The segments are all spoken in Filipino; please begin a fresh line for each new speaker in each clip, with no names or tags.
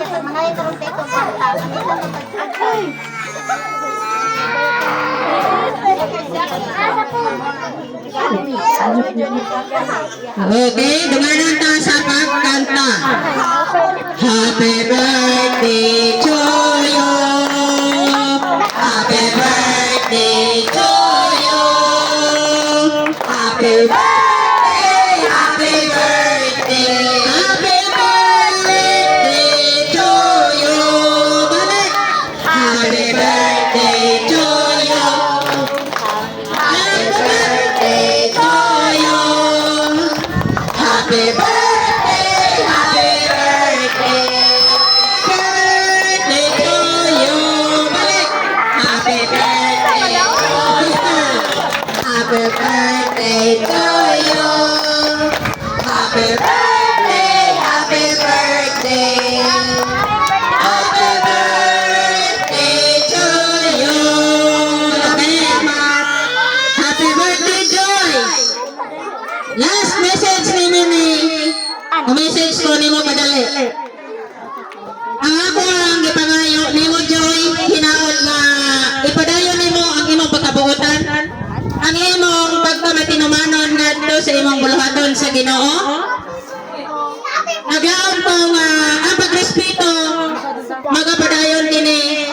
Mga ito ito pa kanila magpagpagpag.
Okay, dumanan ta sa pagkanta. Happy birthday to you. Happy birthday to you. Happy birthday, happy birthday. Happy birthday to you. Balik. Happy birthday to you. Happy birthday to you. Happy birthday, happy birthday. Birthday to you. Balik. Happy birthday. Happy birthday to you. Happy birthday, happy birthday. Happy birthday to you. Happy birthday, Joy. Last message ni Mimi. Message ko ni mo padali. Ang ako ang gipangayo ni mo, Joy, hinaot nga ipadayon ni mo ang imong pagkabuutan. Ang imong pagkamatinumanon ngadto sa imong buluhaton sa Ginoo. Naglaom ko nga ang pagrespeto magapadayon kini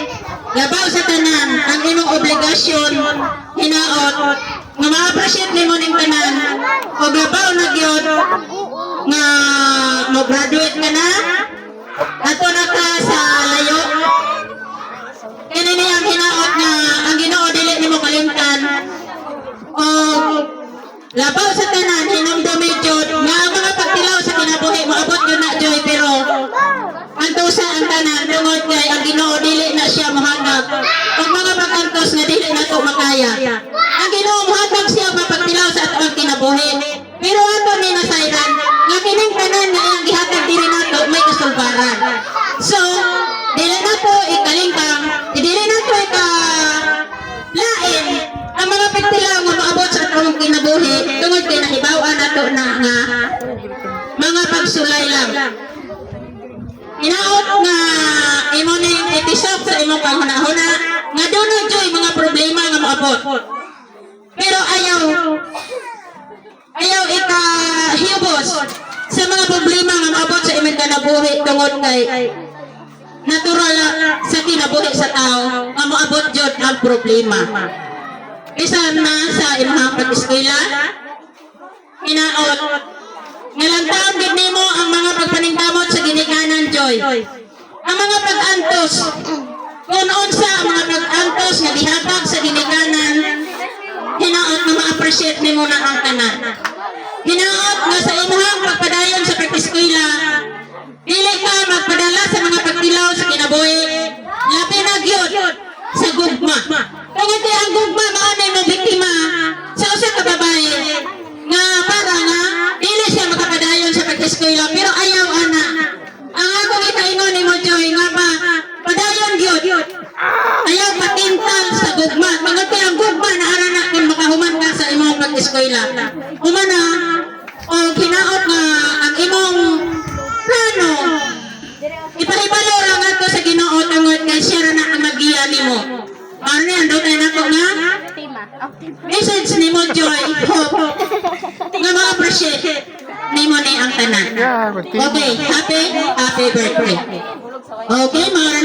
labaw sa tanan ang imong obligasyon hinaot nga ma-appreciate nimo ning tanan ug labaw na gyud nga mo-graduate ka na ato na ka sa layo kini ni ang hinaot nga ang Ginoo dili nimo kalimtan o labaw sa tanan hinumdumi jud nga ang mga pagtilaw sa kinabuhi maabot yun na, Joy, pero antusa ang tanan tungod kay ang Ginoo dili na siya mohatag ug mga pag-antos nga dili na to makaya. Ang Ginoo mohatag siya mapagtilaw sa atong kinabuhi, pero ato ni nasayran nga kining tanan nga iyang gihatag diri nato may kasulbaran. So dili na to ikalingkang, dili na to lain ang mga pagtilaw nga maabot sa atong kinabuhi tungod kay nahibaw-an nato na nga mga pagsulay lang. Hinaot nga imo ning itisok sa imong panghunahuna nga dunay Joy mga problema nga maabot. Pero ayaw ikahibos sa mga problema nga maabot sa imong kinabuhi tungod kay natural sa kinabuhi sa tao nga maabot jud ang problema. Bisan na sa imong pag-eskwela, hinaot ngalantaon gid nimo ang mga pagpaningkamot sa ginikanan, Joy. Ang mga pag-antos, kung unsa ang mga pag-antos nga gihatag sa ginikanan, hinaot nga ma-appreciate nimo na ang tanan. Hinaot nga sa imong pagpadayon sa pag-eskwela, dili ka magpadala sa mga pagtilaw sa kinabuhi, labi na gyud sa gugma. Tungod kay ang gugma mao na mo biktima sa usa ka babae nga para nga dili siya makapadayon sa pag-eskwela pero ayaw ana. Ang akong ikaingon nimo, Joy, nga ba padayon gyud. Ayaw patintal sa gugma. Tungod kay ang gugma na ara na kung makahuman ka sa imong pag-eskwela. Humana o hinaot nga ang imong plano ipahibalo lang ato sa Ginoo tungod kay siya ra na ang magiya nimo. Ano yan, doon tayo nato nga message ni mo, Joy, hope nga ma-appreciate ni mo ni ang tanan. Okay, happy birthday. Okay, mga